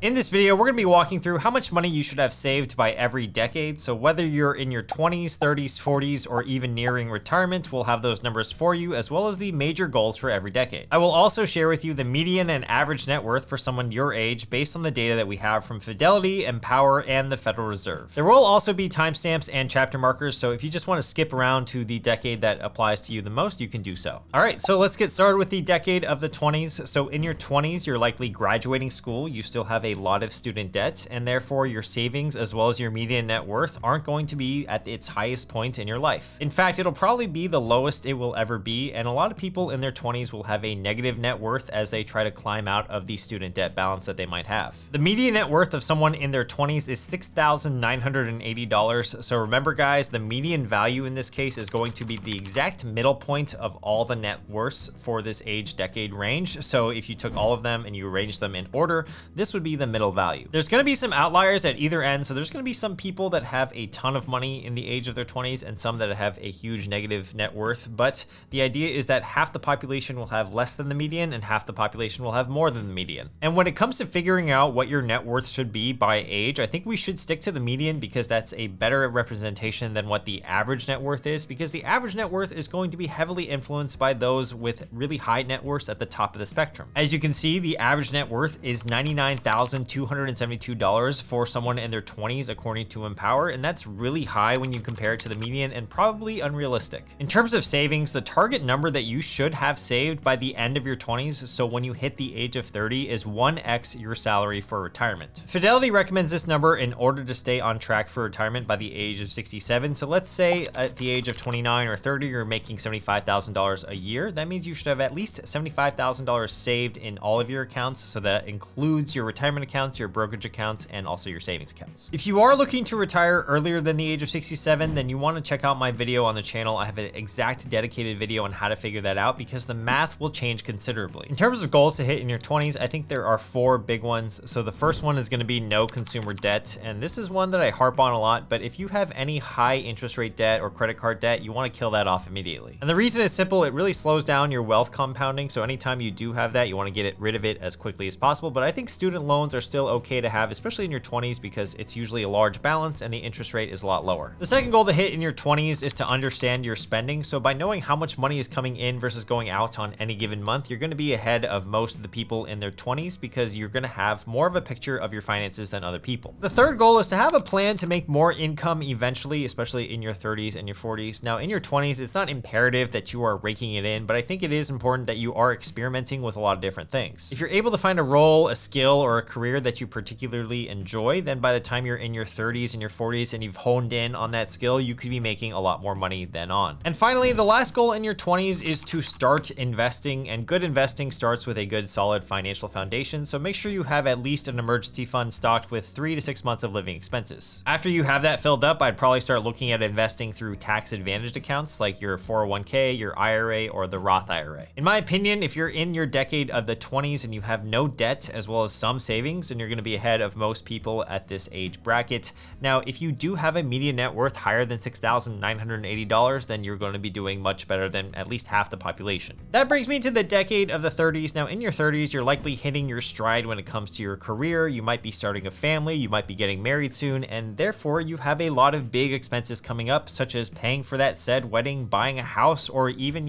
In this video, we're gonna be walking through how much money you should have saved by every decade. So whether you're in your 20s, 30s, 40s, or even nearing retirement, we'll have those numbers for you, as well as the major goals for every decade. I will also share with you the median and average net worth for someone your age based on the data that we have from Fidelity, Empower, and the Federal Reserve. There will also be timestamps and chapter markers, so if you just want to skip around to the decade that applies to you the most, you can do so. All right, so let's get started with the decade of the 20s. So in your 20s, you're likely graduating school. You still have a lot of student debt, and therefore your savings as well as your median net worth aren't going to be at its highest point in your life. In fact, it'll probably be the lowest it will ever be, and a lot of people in their 20s will have a negative net worth as they try to climb out of the student debt balance that they might have. The median net worth of someone in their 20s is $6,980. So remember guys, the median value in this case is going to be the exact middle point of all the net worths for this age decade range. So if you took all of them and you arranged them in order, this would be the middle value. There's going to be some outliers at either end. So there's going to be some people that have a ton of money in the age of their 20s and some that have a huge negative net worth. But the idea is that half the population will have less than the median and half the population will have more than the median. And when it comes to figuring out what your net worth should be by age, I think we should stick to the median because that's a better representation than what the average net worth is, because the average net worth is going to be heavily influenced by those with really high net worths at the top of the spectrum. As you can see, the average net worth is $99,272 for someone in their 20s according to Empower, and that's really high when you compare it to the median and probably unrealistic. In terms of savings, the target number that you should have saved by the end of your 20s, so when you hit the age of 30, is 1x your salary for retirement. Fidelity recommends this number in order to stay on track for retirement by the age of 67. So let's say at the age of 29 or 30, you're making $75,000 a year. That means you should have at least $75,000 saved in all of your accounts. So that includes your retirement accounts, your brokerage accounts, and also your savings accounts. If you are looking to retire earlier than the age of 67, then you want to check out my video on the channel. I have an exact dedicated video on how to figure that out because the math will change considerably. In terms of goals to hit in your 20s, I think there are 4 big ones. So the first one is going to be no consumer debt. And this is one that I harp on a lot, but if you have any high interest rate debt or credit card debt, you want to kill that off immediately. And the reason is simple. It really slows down your wealth compounding. So anytime you do have that, you want to get rid of it as quickly as possible. But I think student loans are still okay to have, especially in your 20s, because it's usually a large balance and the interest rate is a lot lower. The second goal to hit in your 20s is to understand your spending. So by knowing how much money is coming in versus going out on any given month, you're going to be ahead of most of the people in their 20s because you're going to have more of a picture of your finances than other people. The third goal is to have a plan to make more income eventually, especially in your 30s and your 40s. Now in your 20s, it's not imperative that you are raking it in, but I think it is important that you are experimenting with a lot of different things. If you're able to find a role, a skill, or a career that you particularly enjoy, then by the time you're in your 30s and your 40s and you've honed in on that skill, you could be making a lot more money then on. And finally, the last goal in your 20s is to start investing, and good investing starts with a good solid financial foundation. So make sure you have at least an emergency fund stocked with 3 to 6 months of living expenses. After you have that filled up, I'd probably start looking at investing through tax advantaged accounts like your 401k, your IRA, or the Roth IRA. In my opinion, if you're in your decade of the 20s and you have no debt as well as some savings, then you're going to be ahead of most people at this age bracket. Now, if you do have a median net worth higher than $6,980, then you're going to be doing much better than at least half the population. That brings me to the decade of the 30s. Now, in your 30s, you're likely hitting your stride when it comes to your career. You might be starting a family, you might be getting married soon, and therefore you have a lot of big expenses coming up, such as paying for that said wedding, buying a house, or even,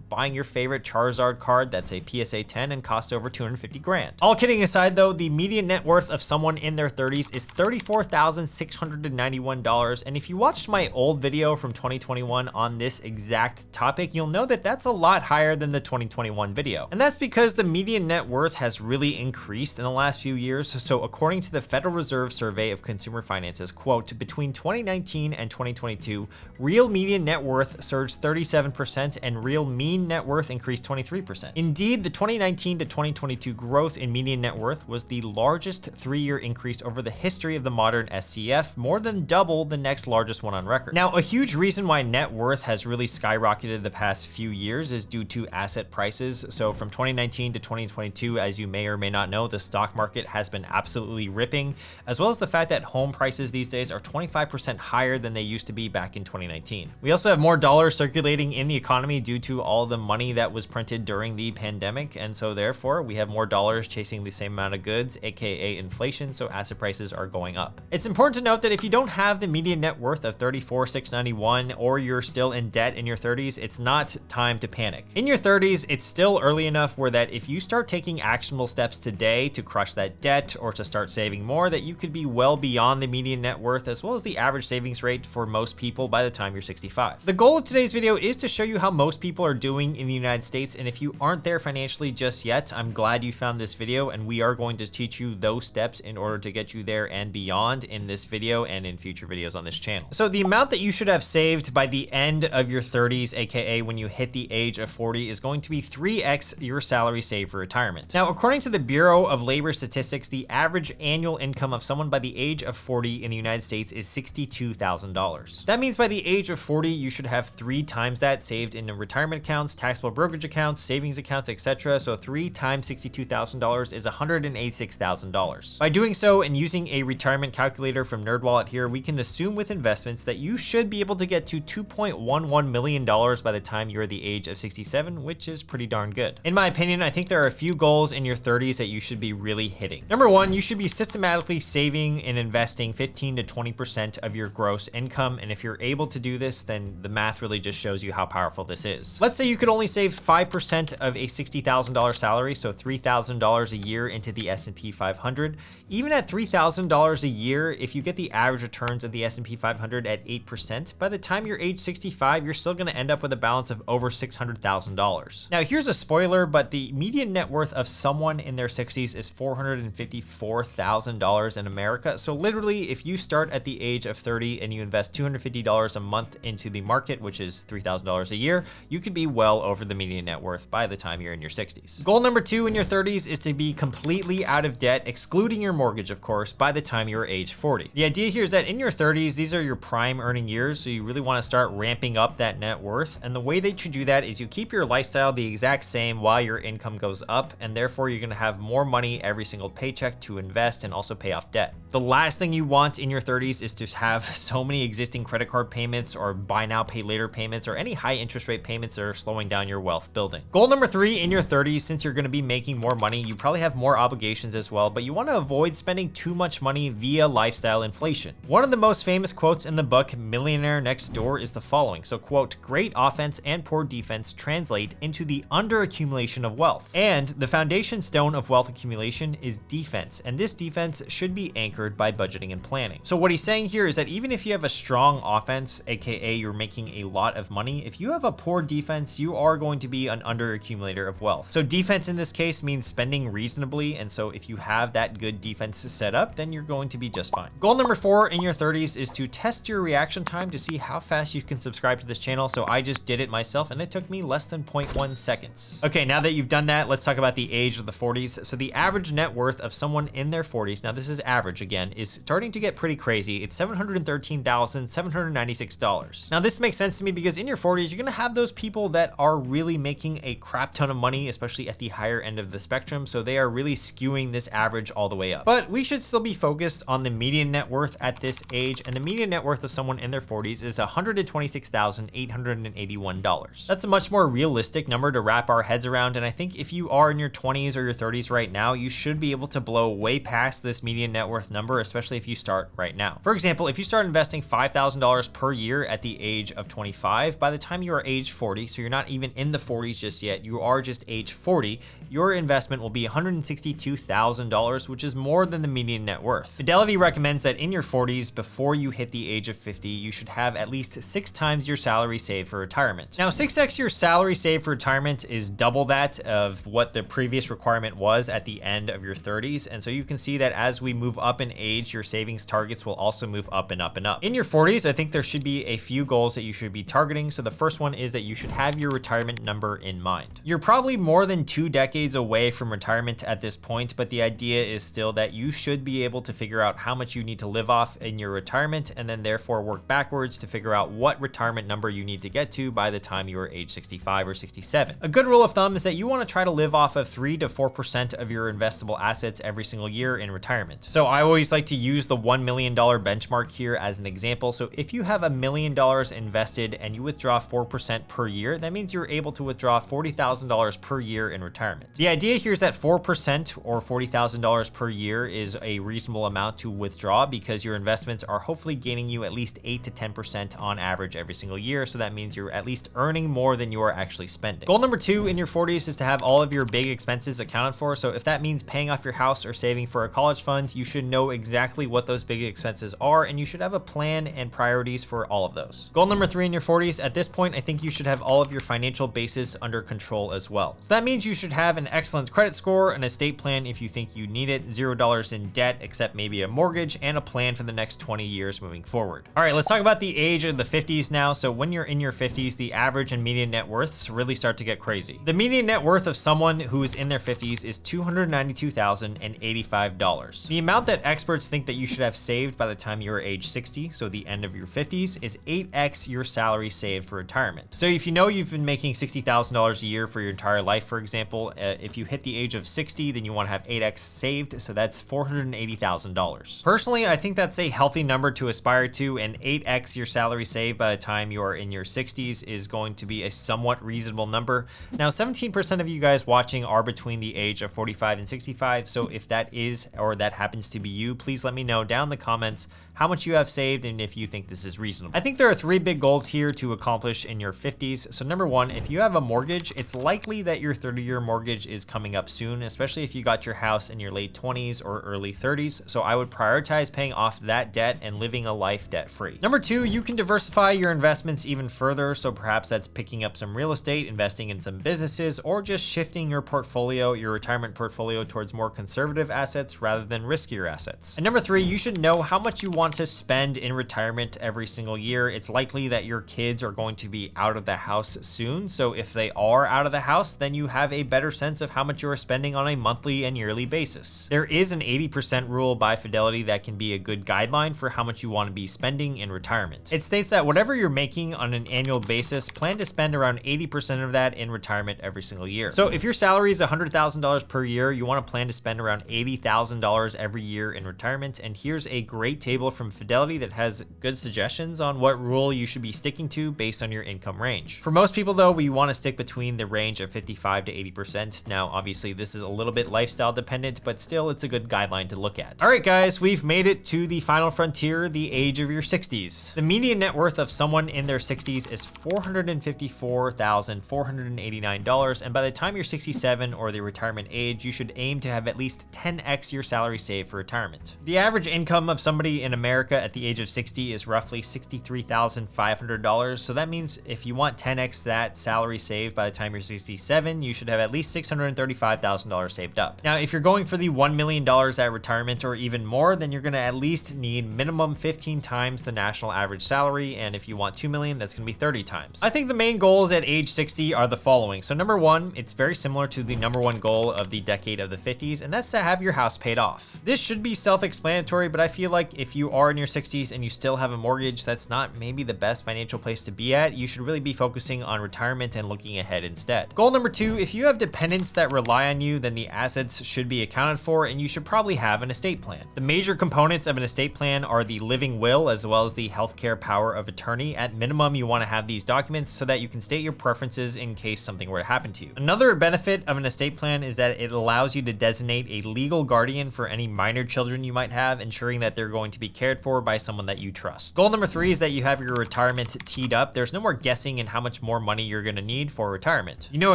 buying your favorite Charizard card that's a PSA 10 and costs over 250 grand. All kidding aside though, the median net worth of someone in their 30s is $34,691. And if you watched my old video from 2021 on this exact topic, you'll know that that's a lot higher than the 2021 video. And that's because the median net worth has really increased in the last few years. So according to the Federal Reserve Survey of Consumer Finances, quote, between 2019 and 2022, real median net worth surged 37% and real mean net worth increased 23%. Indeed, the 2019 to 2022 growth in median net worth was the largest 3-year increase over the history of the modern SCF, more than double the next largest one on record. Now, a huge reason why net worth has really skyrocketed the past few years is due to asset prices. So from 2019 to 2022, as you may or may not know, the stock market has been absolutely ripping, as well as the fact that home prices these days are 25% higher than they used to be back in 2019. We also have more dollars circulating in the economy due to all the money that was printed during the pandemic, and so therefore we have more dollars chasing the same amount of goods, aka inflation, so asset prices are going up. It's important to note that if you don't have the median net worth of $34,691 or you're still in debt in your 30s, it's not time to panic. In your 30s, it's still early enough where that if you start taking actionable steps today to crush that debt or to start saving more, that you could be well beyond the median net worth as well as the average savings rate for most people by the time you're 65. The goal of today's video is to show you how most people are doing in the United States, and if you aren't there financially just yet, I'm glad you found this video, and we are going to teach you those steps in order to get you there and beyond in this video and in future videos on this channel. So the amount that you should have saved by the end of your 30s, aka when you hit the age of 40, is going to be 3x your salary saved for retirement. Now, according to the Bureau of Labor Statistics, the average annual income of someone by the age of 40 in the United States is $62,000. That means by the age of 40, you should have 3 times that saved in retirement accounts, taxable brokerage accounts, savings accounts, etc. So 3 times $62,000 is $186,000. By doing so and using a retirement calculator from NerdWallet here, we can assume with investments that you should be able to get to $2.11 million by the time you're the age of 67, which is pretty darn good. In my opinion, I think there are a few goals in your 30s that you should be really hitting. Number 1, you should be systematically saving and investing 15 to 20% of your gross income. And if you're able to do this, then the math really just shows you how powerful this is. Let's say you could only save 5% of a $60,000 salary, so $3,000 a year into the S&P 500. Even at $3,000 a year, if you get the average returns of the S&P 500 at 8%, by the time you're age 65, you're still gonna end up with a balance of over $600,000. Now, here's a spoiler, but the median net worth of someone in their 60s is $454,000 in America. So literally, if you start at the age of 30 and you invest $250 a month into the market, which is $3,000 a year, you could be well over the median net worth by the time you're in your 60s. Goal number 2 in your 30s is to be completely out of debt, excluding your mortgage, of course, by the time you're age 40. The idea here is that in your 30s, these are your prime earning years, so you really want to start ramping up that net worth. And the way that you do that is you keep your lifestyle the exact same while your income goes up, and therefore you're going to have more money every single paycheck to invest and also pay off debt. The last thing you want in your 30s is to have so many existing credit card payments or buy now, pay later payments or any high interest rate payments that are slowing down your wealth building. Goal number 3 in your 30s, since you're going to be making more money, you probably have more obligations as well, but you want to avoid spending too much money via lifestyle inflation. One of the most famous quotes in the book Millionaire Next Door is the following. So quote, "Great offense and poor defense translate into the underaccumulation of wealth. And the foundation stone of wealth accumulation is defense. And this defense should be anchored by budgeting and planning." So what he's saying here is that even if you have a strong offense, aka you're making a lot of money, if you have a poor defense, you are going to be an underaccumulator of wealth. So defense in this case means spending reasonably. And so if you have that good defense set up, then you're going to be just fine. Goal number 4 in your 30s is to test your reaction time to see how fast you can subscribe to this channel. So I just did it myself and it took me less than 0.1 seconds. Okay, now that you've done that, let's talk about the age of the 40s. So the average net worth of someone in their 40s, now this is average again, is starting to get pretty crazy. It's $713,796. Now this makes sense to me because in your 40s, you're gonna have those people that are really making a crap ton of money, especially at the higher end of the spectrum. So they are really skewing this average all the way up. But we should still be focused on the median net worth at this age. And the median net worth of someone in their 40s is $126,881. That's a much more realistic number to wrap our heads around. And I think if you are in your 20s or your 30s right now, you should be able to blow way past this median net worth number, especially if you start right now. For example, if you start investing $5,000 per year at the age of 25, by the time you are age 40, so you're not even in the 40s just yet, you are just age 40, your investment will be $162,000, which is more than the median net worth. Fidelity recommends that in your 40s, before you hit the age of 50, you should have at least 6 times your salary saved for retirement. Now, 6x your salary saved for retirement is double that of what the previous requirement was at the end of your 30s. And so you can see that as we move up in age, your savings targets will also move up and up and up. In your 40s, I think there should be a few goals that you should be targeting. So the first one is that you should have your retirement number in mind. You're probably more than 2 decades away from retirement at this point, but the idea is still that you should be able to figure out how much you need to live off in your retirement and then therefore work backwards to figure out what retirement number you need to get to by the time you are age 65 or 67. A good rule of thumb is that you want to try to live off of 3 to 4% of your investable assets every single year in retirement. So I always always like to use the $1 million benchmark here as an example. So if you have $1 million invested and you withdraw 4% per year, that means you're able to withdraw $40,000 per year in retirement. The idea here is that 4% or $40,000 per year is a reasonable amount to withdraw because your investments are hopefully gaining you at least 8 to 10% on average every single year. So that means you're at least earning more than you are actually spending. Goal number 2 in your 40s is to have all of your big expenses accounted for. So if that means paying off your house or saving for a college fund, you should know exactly what those big expenses are, and you should have a plan and priorities for all of those. Goal number 3 in your 40s, at this point, I think you should have all of your financial bases under control as well. So that means you should have an excellent credit score, an estate plan if you think you need it, $0 in debt except maybe a mortgage, and a plan for the next 20 years moving forward. All right, let's talk about the age of the 50s now. So when you're in your 50s, the average and median net worths really start to get crazy. The median net worth of someone who is in their 50s is $292,085. The amount that experts think that you should have saved by the time you are age 60, so the end of your 50s, is 8x your salary saved for retirement. So if you know you've been making $60,000 a year for your entire life, for example, if you hit the age of 60, then you want to have 8x saved, so that's $480,000. Personally, I think that's a healthy number to aspire to, and 8x your salary saved by the time you are in your 60s is going to be a somewhat reasonable number. Now, 17% of you guys watching are between the age of 45 and 65, so if that is or that happens to be you, please let me know down in the comments how much you have saved and if you think this is reasonable. I think there are 3 big goals here to accomplish in your 50s. So number 1, if you have a mortgage, it's likely that your 30-year mortgage is coming up soon, especially if you got your house in your late 20s or early 30s. So I would prioritize paying off that debt and living a life debt-free. Number 2, you can diversify your investments even further. So perhaps that's picking up some real estate, investing in some businesses, or just shifting your portfolio, your retirement portfolio, towards more conservative assets rather than riskier assets. And number 3, you should know how much you want to spend in retirement every single year. It's likely that your kids are going to be out of the house soon. So if they are out of the house, then you have a better sense of how much you are spending on a monthly and yearly basis. There is an 80% rule by Fidelity that can be a good guideline for how much you want to be spending in retirement. It states that whatever you're making on an annual basis, plan to spend around 80% of that in retirement every single year. So if your salary is $100,000 per year, you want to plan to spend around $80,000 every year in retirement. And here's a great table from Fidelity that has good suggestions on what rule you should be sticking to based on your income range. For most people though, we want to stick between the range of 55 to 80%. Now, obviously this is a little bit lifestyle dependent, but still it's a good guideline to look at. All right, guys, we've made it to the final frontier, the age of your 60s. The median net worth of someone in their 60s is $454,489. And by the time you're 67 or the retirement age, you should aim to have at least 10x your salary saved for retirement. The average income of somebody in America at the age of 60 is roughly $63,500. So that means if you want 10x that salary saved by the time you're 67, you should have at least $635,000 saved up. Now, if you're going for the $1 million at retirement or even more, then you're gonna at least need minimum 15 times the national average salary. And if you want 2 million, that's gonna be 30 times. I think the main goals at age 60 are the following. So number 1, it's very similar to the number 1 goal of the decade of the 50s, and that's to have your house paid off. This should be self-explanatory, but I feel like if you are in your 60s and you still have a mortgage, that's not maybe the best financial place to be at. You should really be focusing on retirement and looking ahead instead. Goal number 2, if you have dependents that rely on you, then the assets should be accounted for, and you should probably have an estate plan. The major components of an estate plan are the living will as well as the healthcare power of attorney. At minimum, you want to have these documents so that you can state your preferences in case something were to happen to you. Another benefit of an estate plan is that it allows you to designate a legal guardian for any minor children you might have, ensuring that they're going to be cared for by someone that you trust. Goal number 3 is that you have your retirement teed up. There's no more guessing in how much more money you're going to need for retirement. You know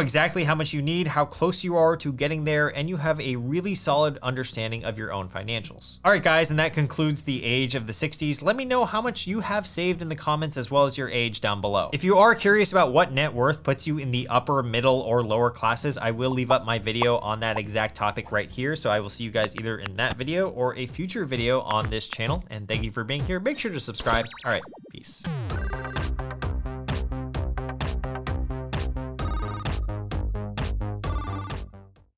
exactly how much you need, how close you are to getting there, and you have a really solid understanding of your own financials. All right, guys, and that concludes the age of the 60s. Let me know how much you have saved in the comments as well as your age down below. If you are curious about what net worth puts you in the upper, middle, or lower classes, I will leave up my video on that exact topic right here. So I will see you guys either in that video or a future video on this channel. And thank you for being here. Make sure to subscribe. All right, peace.